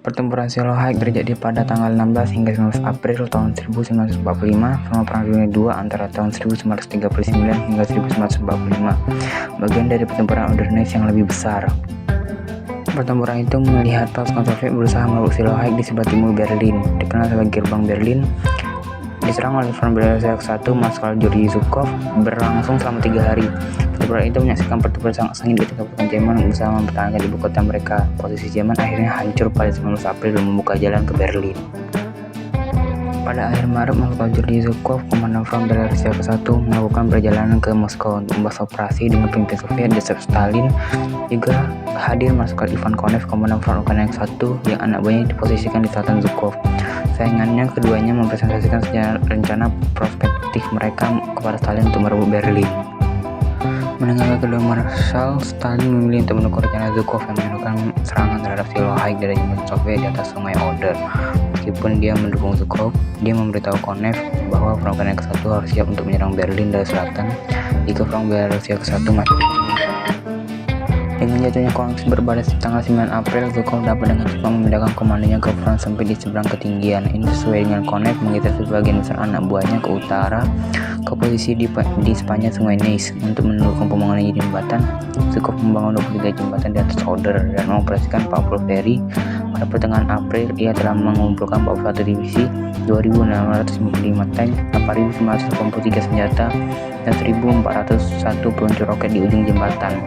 Pertempuran Silohaik terjadi pada tanggal 16 hingga 19 April tahun 1945 selama Perang Dunia II antara tahun 1939 hingga 1945, bagian dari pertempuran Ardennes yang lebih besar. Pertempuran itu melihat pasukan Soviet berusaha merebut Silohaik di sebelah timur Berlin, dikenal sebagai Gerbang Berlin, diserang oleh Front Belarus 1 Marskal Georgy Zhukov, berlangsung selama 3 hari. Pertempuran itu menyaksikan pertempuran sangat sengit ketika pasukan Jerman berusaha mempertahankan ibu kota mereka. Posisi Jerman akhirnya hancur pada 19 April dan membuka jalan ke Berlin. Pada akhir Maret, Marskal Georgy Zhukov, komandan Front Belarus 1, melakukan perjalanan ke Moskow untuk membahas operasi dengan pemimpin Soviet Joseph Stalin. Juga hadir Marskal Ivan Konev, komandan Front Ukraina 1, yang anak buahnya diposisikan di selatan Zhukov. Saingannya keduanya mempresentasikan rencana prospektif mereka kepada Stalin untuk merebut Berlin. Mendengar kedua Marshal, Stalin memilih untuk mendukung rencana Zhukov yang menyerukan serangan terhadap Silohaik dari Jerman Soviet di atas Sungai Oder. Meskipun dia mendukung Zhukov, dia memberitahu Konev bahwa Front Ukraina ke-1 harus siap untuk menyerang Berlin dari selatan jika Front Belarus ke-1 masih Dengan jatuhnya konflik berbalas di tanggal 9 April, Zhukov dapat dengan cepat memindahkan komandonya ke front sampai di seberang ketinggian. Ini sesuai dengan Konev mengitar sebagian besar anak buahnya ke utara ke posisi di sepanjang Sungai Neisse untuk mendukung pembangunan jembatan. Zhukov membangun 23 jembatan di atas Oder dan mengoperasikan 40 feri. Pada pertengahan April, ia telah mengumpulkan 41 divisi, 2.655 tank, 8.983 senjata, dan 1.401 peluncur roket di ujung jembatan.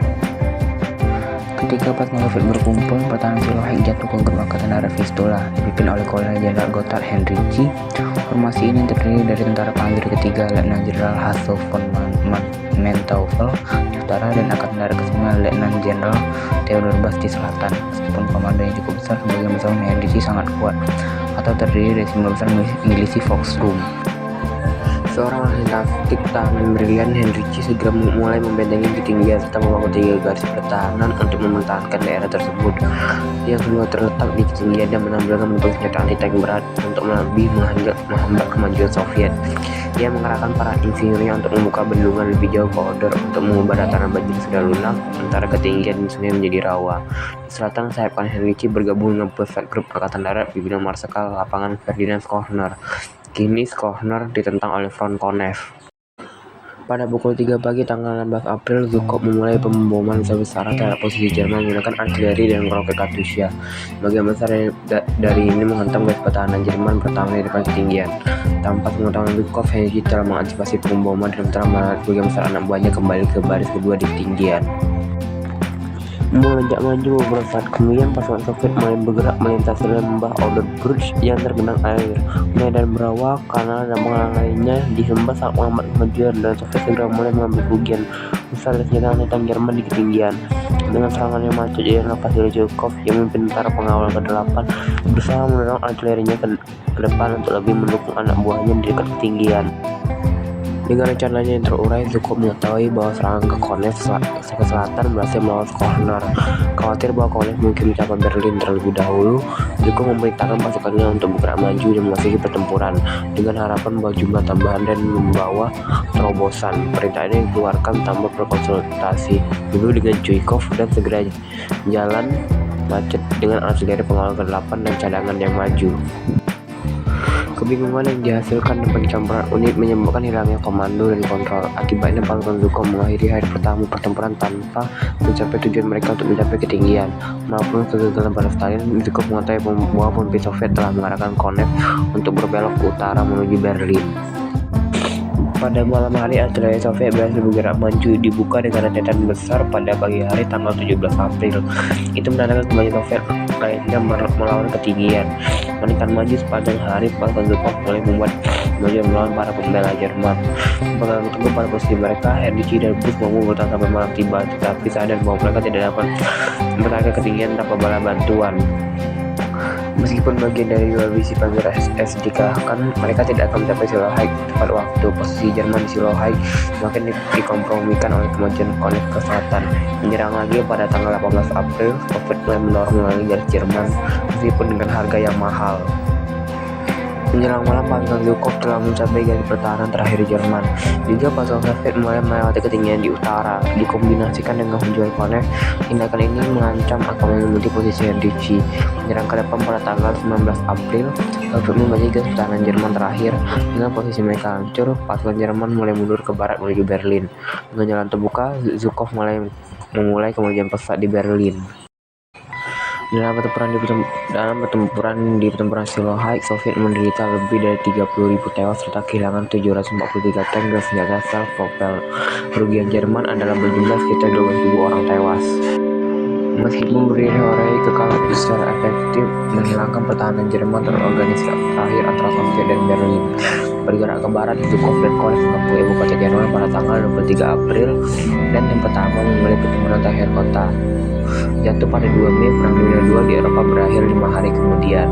Ketika pasukan Soviet berkumpul, pertahanan Silohaik jatuh ke grup Angkatan Darat Vistula, dipimpin oleh Kolonel Jenderal Gotthard Henrici. Formasi ini terdiri dari tentara panzer ketiga Letnan Jenderal Hasso von Manteuffel di utara dan Angkatan Darat ke-9 Letnan Jenderal Theodor Bast di selatan. Meskipun komandonya cukup besar, sebagian besar Henrici sangat kuat, atau terdiri dari 9 besar milisi Volksturm. Seorang ahli taktik tahanan brilian, Henrici segera mulai membentengi ketinggian serta membangun 3 garis pertahanan untuk mempertahankan daerah tersebut. Yang kedua terletak di ketinggian dan menampilkan bentuk senjata anti-tank berat untuk lebih menghambat kemajuan Soviet. Ia mengerahkan para insinyurnya untuk membuka bendungan lebih jauh ke Oder untuk mengubah dataran banjir yang sudah lunak antara ketinggian sungai menjadi rawa. Di selatan, sayap kanan Henrici bergabung dengan pusat grup Angkatan Darat pimpinan Marskal Lapangan Ferdinand Schorner. Kini Schorner ditentang oleh Front Konev. Pada pukul 3 pagi tanggal 16 April, Zhukov memulai pemboman besar-besaran terhadap posisi Jerman menggunakan artileri dan roket Katyusha. Bagian besar dari ini menghantam garis pertahanan Jerman pertama di depan ketinggian. Tanpa pengetahuan Zhukov, Henrici telah mengantisipasi pemboman dan telah menarik bagian besar anak buahnya kembali ke baris kedua di ketinggian. Melonjak maju beberapa saat kemudian, pasukan Soviet mulai bergerak melintasi lembah Oderbruch yang tergenang air. Medan berawak, kanal dan pengalang lainnya dihembas saat menghambat kemajuan, dan Soviet segera mulai mengambil kerugian besar dari senjata anti-tank Jerman di ketinggian. Dengan serangan yang macu, Jenderal Vasily Zhukov yang memimpin tentara pengawal ke-8 berusaha mendorong artilerinya ke depan untuk lebih mendukung anak buahnya di dekat ketinggian. Dengan rencananya yang terurai, Zhukov mengetahui bahwa serangan ke Konev ke selatan berhasil melawan Schorner. Khawatir bahwa Konev mungkin mencapai Berlin terlebih dahulu, Zhukov memerintahkan pasukannya untuk bergerak maju dan memasuki pertempuran dengan harapan bahwa jumlah tambahan dan membawa terobosan. Perintah ini dikeluarkan tanpa berkonsultasi dulu dengan Zhukov dan segera jalan macet dengan artileri pengawal ke-8 dan cadangan yang maju. Kebingungan yang dihasilkan dan pencampuran unit menyebabkan hilangnya komando dan kontrol. Akibatnya pasukan Zhukov mengakhiri hari pertama pertempuran tanpa mencapai tujuan mereka untuk mencapai ketinggian. Maupun kegagalan pada Stalin, Zhukov mengetahui bahwa pemimpin Soviet telah mengarahkan Konev untuk berbelok ke utara menuju Berlin. Pada malam hari, artileri Soviet berhasil bergerak maju dibuka dengan rentetan besar pada pagi hari tanggal 17 April. Itu menandakan kemajuan Soviet lainnya melawan ketinggian. Meningkat maju sepanjang hari, pasukan Zhukov mulai membuat kemajuan melawan para pembela Jerman. Pegang teguh pada posisi mereka, Henrici dan Bush mampu bertahan sampai malam tiba, tetapi sadar bahwa mereka tidak dapat bertahan ke ketinggian tanpa bala bantuan. Meskipun bagian dari divisi Panzer SS dikalahkan, mereka tidak akan mencapai Silohaik tepat waktu. Posisi Jerman di Silohaik semakin dikompromikan oleh kemajuan Konev ke selatan. Menyerang lagi pada tanggal 18 April, Soviet mulai mendorong lagi garis Jerman, meskipun dengan harga yang mahal. Menjelang malam, pasukan Zhukov telah mencapai garis pertahanan terakhir Jerman. Juga pasukan Soviet mulai melewati ketinggian di utara. Dikombinasikan dengan hujan Konev, tindakan ini mengancam akan menyelimuti posisi Henry. Menyerang ke depan pada tanggal 19 April, Soviet membaca garis pertahanan Jerman terakhir. Dengan posisi mereka hancur, pasukan Jerman mulai mundur ke barat menuju Berlin. Dengan jalan terbuka, Zhukov memulai kemajuan pesat di Berlin. Dalam pertempuran di pertempuran Silohyk, Soviet menderita lebih dari 30.000 tewas serta kehilangan 743 tank dan senjata self-propel. Kerugian Jerman adalah berjumlah sekitar 12.000 orang tewas. Meskipun berdiri heroik, kekalahan itu secara efektif menghilangkan pertahanan Jerman terorganisasi terakhir antara Soviet dan Berlin. Bergerak ke barat, Zhukov dan Konev menempuh ibu kota Jerman pada tanggal 23 April dan yang pertama memulai pertempuran terakhir kota. Jatuh pada 2 Mei, Perang Dunia II di Eropa berakhir 5 hari kemudian.